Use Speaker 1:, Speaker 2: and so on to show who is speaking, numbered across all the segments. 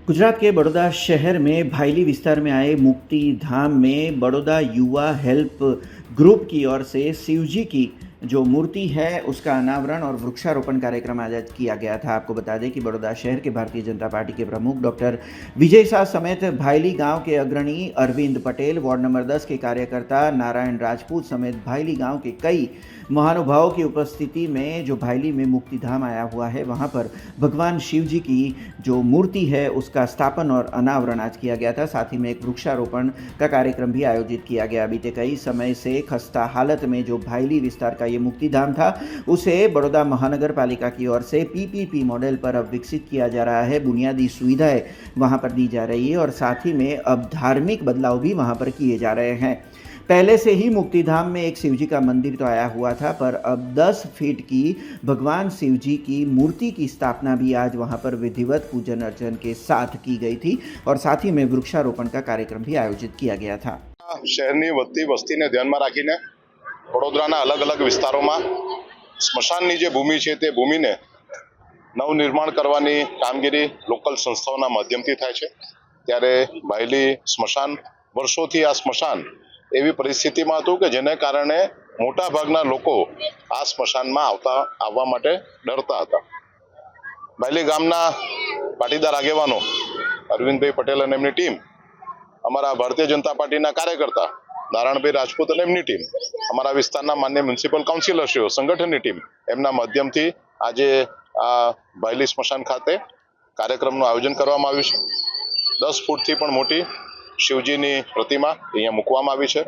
Speaker 1: गुजरात के बड़ौदा शहर में भायली विस्तार में आए मुक्ति धाम में बड़ौदा युवा हेल्प ग्रुप की ओर से शिवजी की जो मूर्ति है उसका अनावरण और वृक्षारोपण कार्यक्रम आयोजित किया गया था। आपको बता दें कि बड़ौदा शहर के भारतीय जनता पार्टी के प्रमुख डॉक्टर विजय शाह समेत भायली गांव के अग्रणी अरविंद पटेल, वार्ड नंबर 10 के कार्यकर्ता नारायण राजपूत समेत भायली गांव के कई महानुभावों की उपस्थिति में जो भायली में मुक्ति धाम आया हुआ है वहां पर भगवान शिव जी की जो मूर्ति है उसका स्थापन और अनावरण आज किया गया था। साथ ही में एक वृक्षारोपण का कार्यक्रम भी आयोजित किया गया। बीते कई समय से खस्ता हालत में जो भायली विस्तार का ये मुक्ति धाम था उसे बड़ौदा महानगर पालिका की ओर से पीपीपी मॉडल पर अब विकसित किया जा रहा है। बुनियादी सुविधाएं वहां पर दी जा रही है और साथ ही में अब धार्मिक बदलाव भी वहां पर किए जा रहे हैं। पहले से ही मुक्तिधाम में एक शिवजी का मंदिर तो आया हुआ था, पर अब 10 फीट की भगवान शिवजी की मूर्ति की स्थापना भी आज वहां पर विधिवत पूजन अर्चन के साथ की गई थी और साथ ही में वृक्षारोपण का कार्यक्रम भी आयोजित किया गया था।
Speaker 2: શહેરની વધતી વસ્તીને ધ્યાનમાં રાખીને વડોદરાના અલગ અલગ વિસ્તારોમાં સ્મશાનની જે ભૂમિ છે તે ભૂમિને નવનિર્માણ કરવાની કામગીરી લોકલ સંસ્થાઓના માધ્યમથી થાય છે। ત્યારે ભાયલી સ્મશાન વર્ષોથી આ સ્મશાન એવી પરિસ્થિતિમાં હતું કે જેને કારણે મોટા ભાગના લોકો આ સ્મશાનમાં આવવા માટે ડરતા હતા। ભાયલી ગામના પાટીદાર આગેવાનો અરવિંદભાઈ પટેલ અને એમની ટીમ, અમારા ભારતીય જનતા પાર્ટીના કાર્યકર્તા નારાયણભાઈ રાજપૂત અને એમની ટીમ, અમારા વિસ્તારના માન્ય મ્યુનિસિપલ કાઉન્સિલરશ્રીઓ, સંગઠનની ટીમ, એમના માધ્યમથી આજે આ ભાયલી સ્મશાન ખાતે કાર્યક્રમનું આયોજન કરવામાં આવ્યું છે। 10 ફૂટથી પણ મોટી શિવજીની પ્રતિમા અહીંયા મૂકવામાં આવી છે।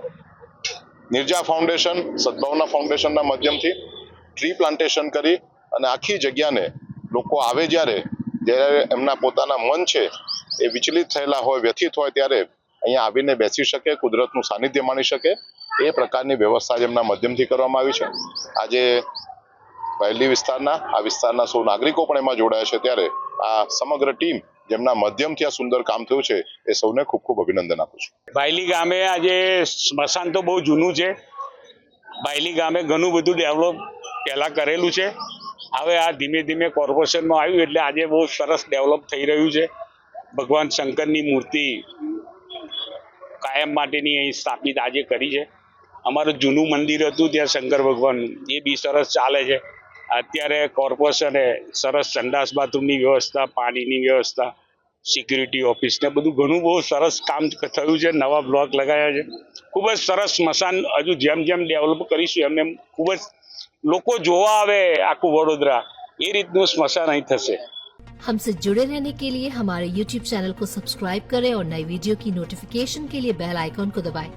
Speaker 2: નિર્જા ફાઉન્ડેશન, સદભાવના ફાઉન્ડેશનના માધ્યમથી ટ્રી પ્લાન્ટેશન કરી અને આખી જગ્યાને લોકો આવે જ્યારે એમના પોતાના મન છે એ વિચલિત થયેલા હોય, વ્યથિત હોય ત્યારે અહીંયા આવીને બેસી શકે, કુદરતનું સાનિધ્ય માણી શકે એ પ્રકારની વ્યવસ્થા એમના માધ્યમથી કરવામાં આવી છે। આજે ભાયલી આ વિસ્તારના સૌ નાગરિકો પણ એમાં જોડાયા છે। ત્યારે આ સમગ્ર ટીમ જેમના માધ્યમથી આ સુંદર કામ થયું છે એ સૌને ખૂબ ખૂબ અભિનંદન આપું છું।
Speaker 3: ભાયલી ગામે આજે સ્મશાન તો બહુ જૂનું છે। ભાયલી ગામે ઘણું બધું ડેવલપ પહેલાં કરેલું છે। હવે આ ધીમે ધીમે કોર્પોરેશનમાં આવ્યું એટલે આજે બહુ સરસ ડેવલપ થઈ રહ્યું છે। ભગવાન શંકરની મૂર્તિ કાયમ માટેની અહીં સ્થાપિત આજે કરી છે। અમારું જૂનું મંદિર હતું ત્યાં શંકર ભગવાનનું, એ બી સરસ ચાલે છે। અત્યારે કોર્પોરેશને સરસ સંડાસ બાથરૂમની વ્યવસ્થા, પાણીની વ્યવસ્થા, સિક્યુરિટી ઓફિસ ને બધું ઘણું બહુ સરસ કામ થયું છે। નવા બ્લોક લગાવ્યા છે। ખૂબ જ સરસ સ્મશાન હજુ જેમ જેમ ડેવલપ કરીશું એમ એમ ખૂબ જ લોકો જોવા આવે આખું વડોદરા એ રીતનું સ્મશાન અહીં થશે।
Speaker 4: हमसे जुड़े रहने के लिए हमारे YouTube चैनल को सब्सक्राइब करें और नई वीडियो की नोटिफिकेशन के लिए बेल आइकॉन को दबाएं।